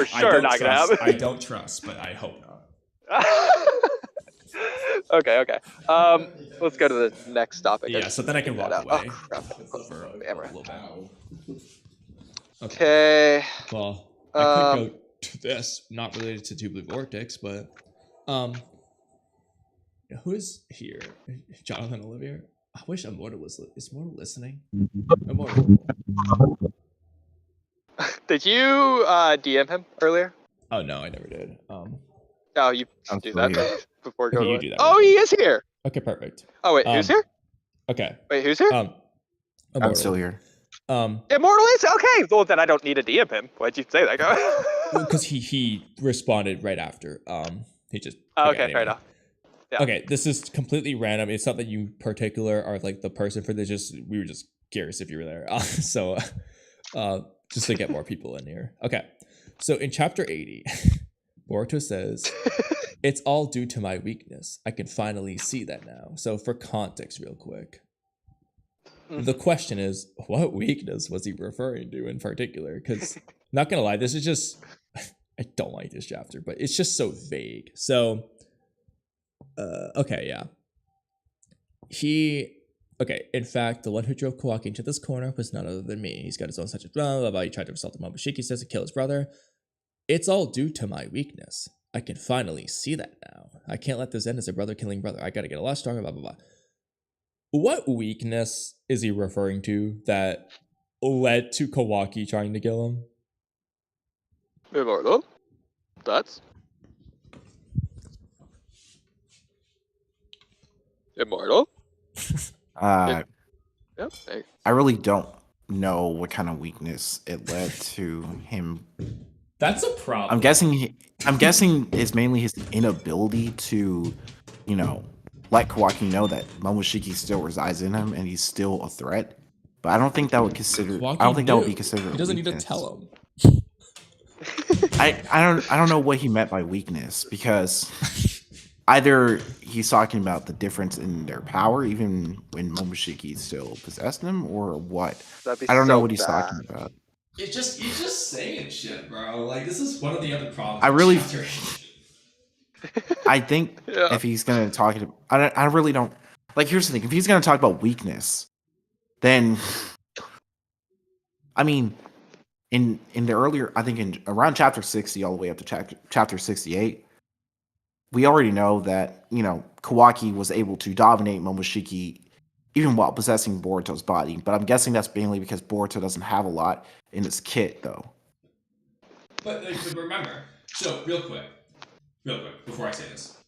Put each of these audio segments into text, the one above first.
sure not gonna happen. I don't trust, but I hope not. Okay. Let's go to the next topic. Yeah, so then I can walk away. Oh, crap. For a little bit. Okay. Well, I could go to this, not related to Two Blue Vortex, but who is here? Jonathan Olivier? I wish Immortal was. Is Immortal listening? Immortal. Did you DM him earlier? Oh no, I never did. No, you should do that before going. You do that. Oh, he is here. Okay, perfect. Oh wait, who's here? Okay. Wait, who's here? I'm still here. Immortal is okay. Well, then I don't need to DM him. Why'd you say that, guy? Because he responded right after. He just. Okay, anyway. fair enough. Yeah. Okay, this is completely random. It's not that you particular are like the person for this. Just we were just curious if you were there. So, just to get more people in here. Okay, so in chapter 80, Boruto says, "It's all due to my weakness. I can finally see that now." So for context, real quick, the question is, what weakness was he referring to in particular? Because not gonna lie, this is just I don't like this chapter, but it's just so vague. So. Okay, yeah. In fact, the one who drove Kawaki into this corner was none other than me. He's got his own such a blah, blah, blah. He tried to assault Momoshiki, says to kill his brother. It's all due to my weakness. I can finally see that now. I can't let this end as a brother killing brother. I gotta get a lot stronger, blah, blah, blah. What weakness is he referring to that led to Kawaki trying to kill him? Immortal? That's... Immortal? Yep. Hey. I really don't know what kind of weakness it led to him. That's a problem. I'm guessing it's mainly his inability to, let Kawaki know that Momoshiki still resides in him and he's still a threat. But I don't think that would consider. I don't think that would be considered. He doesn't need to tell him. I don't know what he meant by weakness, because either he's talking about the difference in their power, even when Momoshiki still possessed them, or what. I don't know what he's talking about. You're just saying shit, bro. Like, this is one of the other problems. I think if he's gonna talk, I really don't. Like, here's the thing: if he's gonna talk about weakness, then, I mean, in the earlier, I think in around chapter 60 all the way up to chapter 68, we already know that, Kawaki was able to dominate Momoshiki even while possessing Boruto's body. But I'm guessing that's mainly because Boruto doesn't have a lot in his kit, though. But remember, so real quick, before I say this,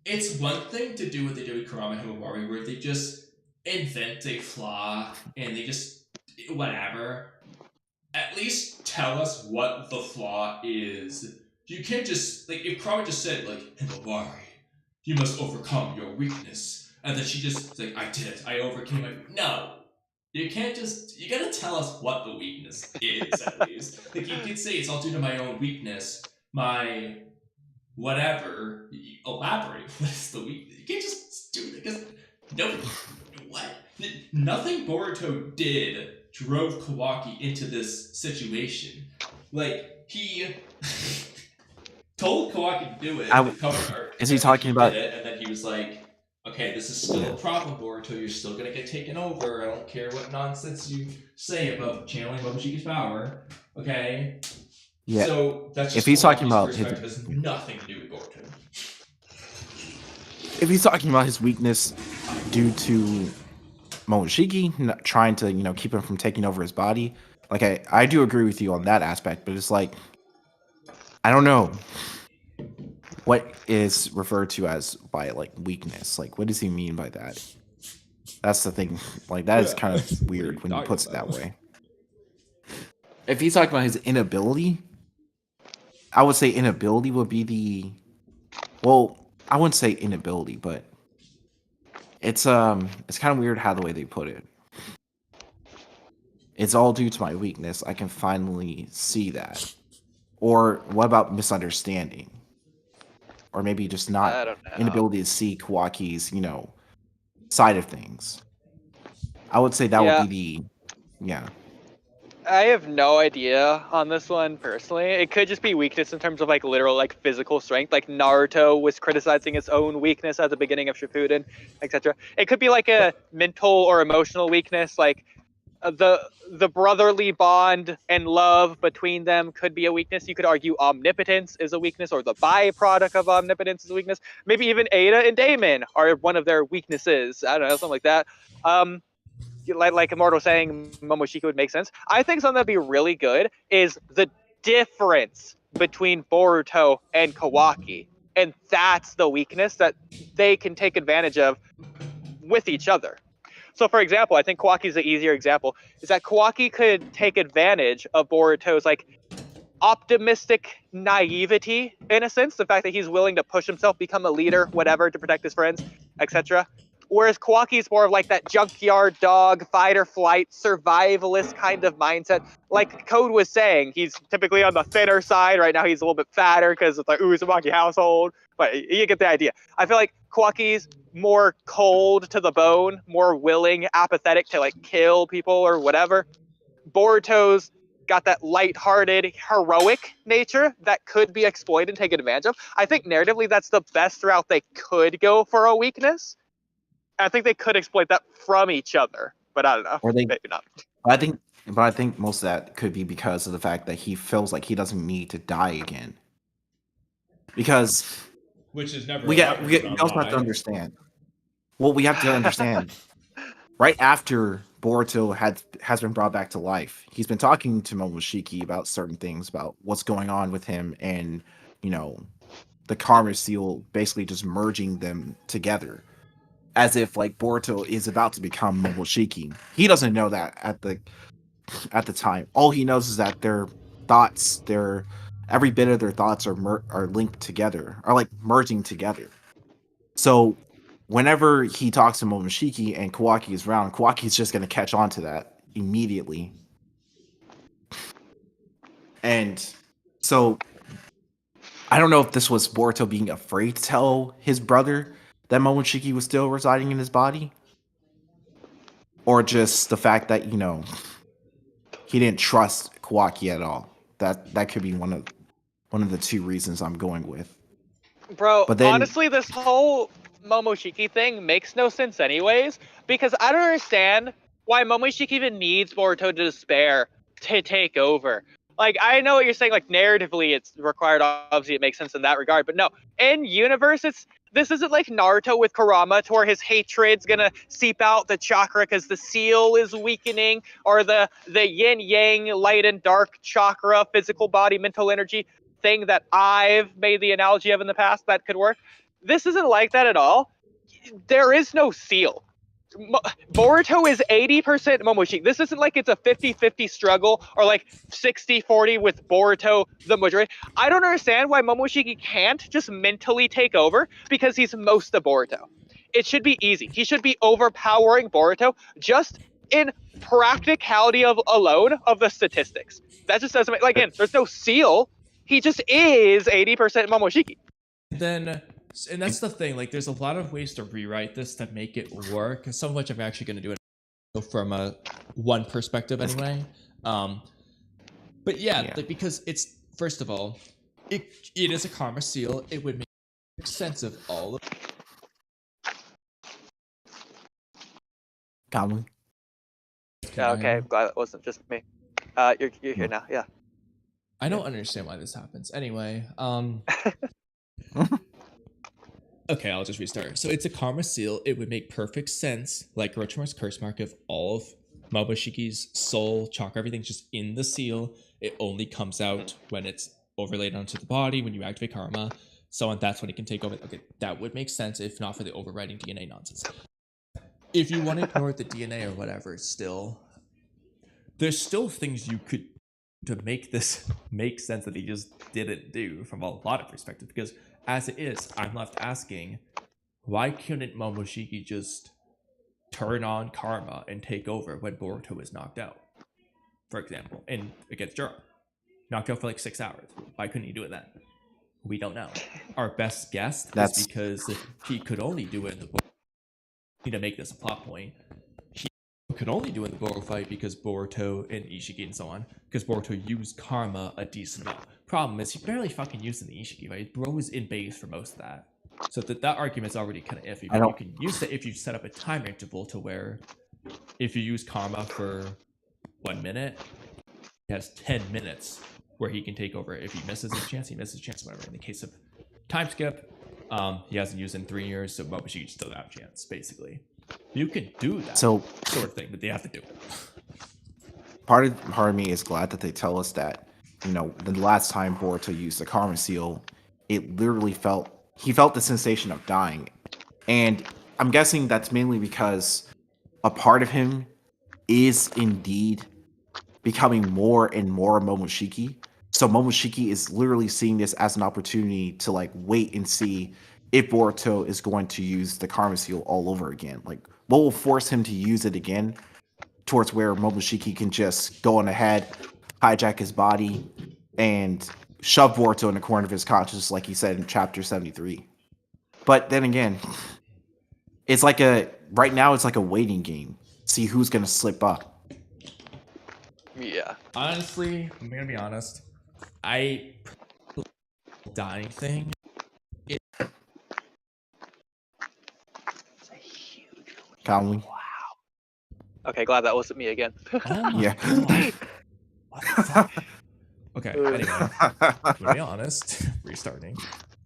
it's one thing to do what they did with Kurama Himawari, where they just invent a flaw and they just whatever. At least tell us what the flaw is. You can't just, like, if Kurama just said, like, Himawari, you must overcome your weakness, and then she just, like, I did it, I overcame it. No. You can't just, you gotta tell us what the weakness is, at least. Like, you could say it's all due to my own weakness, my whatever. Elaborate. What is the weakness? You can't just do it, because, no, what? Nothing Boruto did drove Kawaki into this situation. Like, he told Kawaki to do it. Is he talking about it? And then he was like, okay, this is still a problem, Boruto. You're still gonna get taken over. I don't care what nonsense you say about channeling Momoshiki's power. Okay? Yeah. So that's just if he's talking about perspective. Has nothing to do with Boruto. If he's talking about his weakness due to Momoshiki trying to, keep him from taking over his body, like, I do agree with you on that aspect, but it's like, I don't know what is referred to as by, like, weakness. Like, what does he mean by that? That's the thing. Like, that is kind of weird when he puts it that way. If he's talking about his inability, I would say inability would be I wouldn't say inability, but it's kind of weird how the way they put it. It's all due to my weakness. I can finally see that. Or what about misunderstanding? Or maybe just not inability to see Kawaki's, side of things. I would say that would be I have no idea on this one personally. It could just be weakness in terms of like literal like physical strength. Like Naruto was criticizing his own weakness at the beginning of Shippuden, etc. It could be like a mental or emotional weakness, like the brotherly bond and love between them could be a weakness. You could argue omnipotence is a weakness, or the byproduct of omnipotence is a weakness. Maybe even Ada and Damon are one of their weaknesses. I don't know, something like that. Like Immortal saying Momoshiki would make sense. I think something that'd be really good is the difference between Boruto and Kawaki. And that's the weakness that they can take advantage of with each other. So, for example, I think Kawaki's the easier example, is that Kawaki could take advantage of Boruto's like optimistic naivety, in a sense, the fact that he's willing to push himself, become a leader, whatever, to protect his friends, etc. Whereas Kawaki's more of like that junkyard dog, fight or flight, survivalist kind of mindset. Like Code was saying, he's typically on the thinner side. Right now he's a little bit fatter because it's like Uzumaki household, but you get the idea. I feel like Kawaki's more cold to the bone, more willing, apathetic to like kill people or whatever. Boruto's got that lighthearted, heroic nature that could be exploited and taken advantage of. I think narratively that's the best route they could go for a weakness. I think they could exploit that from each other, but I don't know. Or they, maybe not. I think most of that could be because of the fact that he feels like he doesn't need to die again. Because Which is never. we also have to understand. Well, we have to understand. Right after Boruto has been brought back to life, he's been talking to Momoshiki about certain things, about what's going on with him, and the Karma Seal basically just merging them together, as if like Boruto is about to become Momoshiki. He doesn't know that at the time. All he knows is that their thoughts, every bit of their thoughts are linked together, are like merging together. So whenever he talks to Momoshiki and Kawaki is around, Kawaki's just going to catch on to that immediately. And so I don't know if this was Boruto being afraid to tell his brother that Momoshiki was still residing in his body, or just the fact that he didn't trust Kawaki at all. That could be one of the two reasons I'm going with. Bro, But then, honestly, this whole Momoshiki thing makes no sense anyways, because I don't understand why Momoshiki even needs Boruto to despair to take over. Like, I know what you're saying, like, narratively it's required, obviously it makes sense in that regard, but no, in universe, this isn't like Naruto with Kurama, to where his hatred's gonna seep out the chakra because the seal is weakening, or the yin-yang, light and dark chakra, physical body, mental energy thing that I've made the analogy of in the past that could work. This isn't like that at all. There is no seal. Boruto is 80% Momoshiki. This isn't like it's a 50-50 struggle, or like 60-40 with Boruto the majority. I don't understand why Momoshiki can't just mentally take over, because he's most of Boruto. It should be easy. He should be overpowering Boruto just in practicality alone of the statistics. That just doesn't make, like, again, there's no seal. He just is 80% Momoshiki. And that's the thing, like, there's a lot of ways to rewrite this to make it work, some of which I'm actually going to do it from a one perspective anyway. But yeah, like, because it's, first of all, it is a karma seal. It would make sense of all of Kamui. Yeah, okay, I'm glad it wasn't just me. You're here now, yeah. I don't understand why this happens. Anyway, okay, I'll just restart. So it's a karma seal. It would make perfect sense, like Orochimaru's curse mark, if all of Momoshiki's soul, chakra, everything's just in the seal. It only comes out when it's overlaid onto the body, when you activate karma. So on, that's when it can take over. Okay, that would make sense if not for the overriding DNA nonsense. If you want to ignore the DNA or whatever, there's still things you could to make this make sense that he just didn't do from a lot of perspective. Because as it is, I'm left asking, why couldn't Momoshiki just turn on karma and take over when Boruto is knocked out? For example, and against Juro, knocked out for like 6 hours. Why couldn't he do it then? We don't know. Our best guess is because he could only do it in the book. To make this a plot point, he could only do in the Boruto fight because Boruto and Ishiki and so on, because Boruto used karma a decent amount. Problem is, he barely fucking used in the Ishiki fight. Bro was in base for most of that. So that argument's already kind of iffy, but you can use it if you set up a time interval to where if you use karma for 1 minute, he has 10 minutes where he can take over. If he misses his chance, he misses his chance, whatever. In the case of time skip, he hasn't used in 3 years, so Momoshiki still have a chance, basically. You can do that sort of thing, but they have to do it. Part of me is glad that they tell us that, you know, the last time Boruto used the karma seal, it literally he felt the sensation of dying. And I'm guessing that's mainly because a part of him is indeed becoming more and more Momoshiki. So Momoshiki is literally seeing this as an opportunity to like wait and see if Boruto is going to use the karma seal all over again. Like, what will force him to use it again towards where Momoshiki can just go on ahead, hijack his body, and shove Boruto in the corner of his conscience, like he said in chapter 73. But then again, it's like right now it's like a waiting game. See who's gonna slip up. Yeah. Honestly, I'm gonna be honest. Dying thing. Kamui. Wow. Okay, glad that wasn't me again. Oh my Yeah. God. What the fuck? Okay, anyway, to be honest, restarting.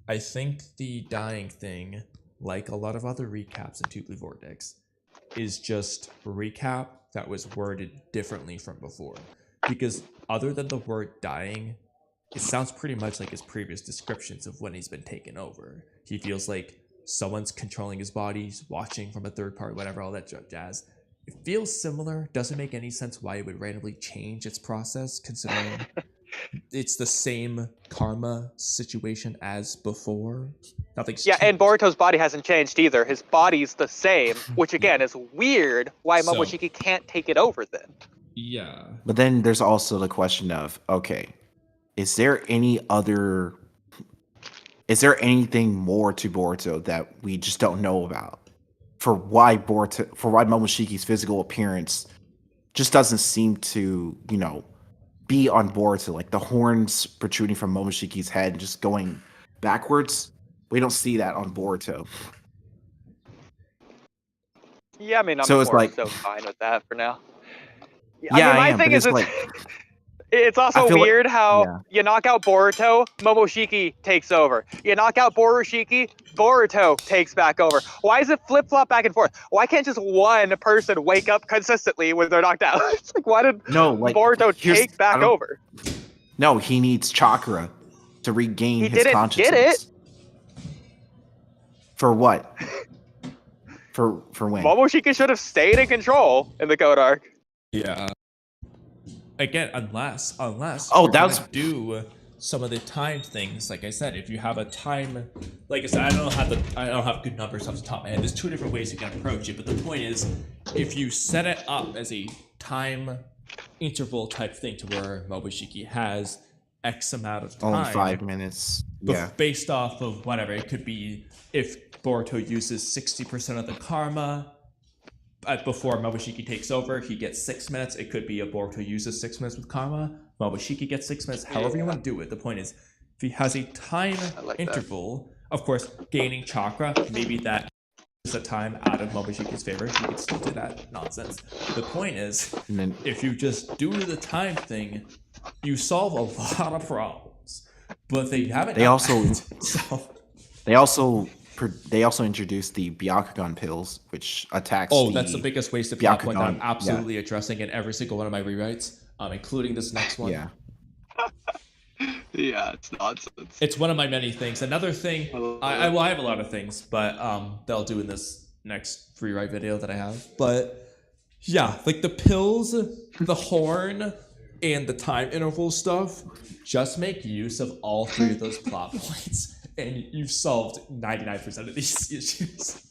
I think the dying thing, like a lot of other recaps in Two Blue Vortex, is just a recap that was worded differently from before. Because other than the word dying, it sounds pretty much like his previous descriptions of when he's been taken over. He feels like someone's controlling his body, watching from a third party, whatever, all that jazz. It feels similar. Doesn't make any sense why it would randomly change its process, considering it's the same karma situation as before. Nothing's changed. And Boruto's body hasn't changed either. His body's the same, which again is weird. Why Momoshiki can't take it over then? Yeah. But then there's also the question of, okay, is there anything more to Boruto that we just don't know about? For why Momoshiki's physical appearance just doesn't seem to, you know, be on Boruto. Like the horns protruding from Momoshiki's head just going backwards. We don't see that on Boruto. Yeah, I mean, I'm So it's more like- so fine with that for now. Yeah, I mean, I my am, thing but is, it's like it's also I feel like- weird how yeah. you knock out Boruto, Momoshiki takes over. You knock out Borushiki, Boruto takes back over. Why is it flip-flop back and forth? Why can't just one person wake up consistently when they're knocked out? It's like, why did Boruto take back over? No, he needs chakra to regain He his didn't consciousness. get it. For what? For when? Momoshiki should have stayed in control in the Code Arc. Yeah. Again, unless Oh, you're that gonna was- do some of the time things. Like I said, if you have a time, like I said, I don't have good numbers off the top of my head. There's two different ways you can approach it, but the point is, if you set it up as a time interval type thing to where Momoshiki has X amount of time, Only 5 minutes. Yeah. based off of whatever, it could be if Boruto uses 60% of the karma before Momoshiki takes over, he gets 6 minutes. It could be a Boruto uses 6 minutes with karma, Momoshiki gets 6 minutes. However you want to do it. The point is, if he has a time interval, of course, gaining chakra, maybe that is a time out of Momoshiki's favor. He could still do that nonsense. The point is, And then if you just do the time thing, you solve a lot of problems. But they haven't. They done also- that. So, they also introduced the Byakugan pills, which attacks. that's the biggest wasted plot point that I'm Byakugan, absolutely addressing in every single one of my rewrites, including this next one. Yeah. Yeah, it's nonsense. It's one of my many things. Another thing, I have a lot of things, but they'll do in this next rewrite video that I have. But yeah, like the pills, the horn, and the time interval stuff, just make use of all three of those plot points, and you've solved 99% of these issues.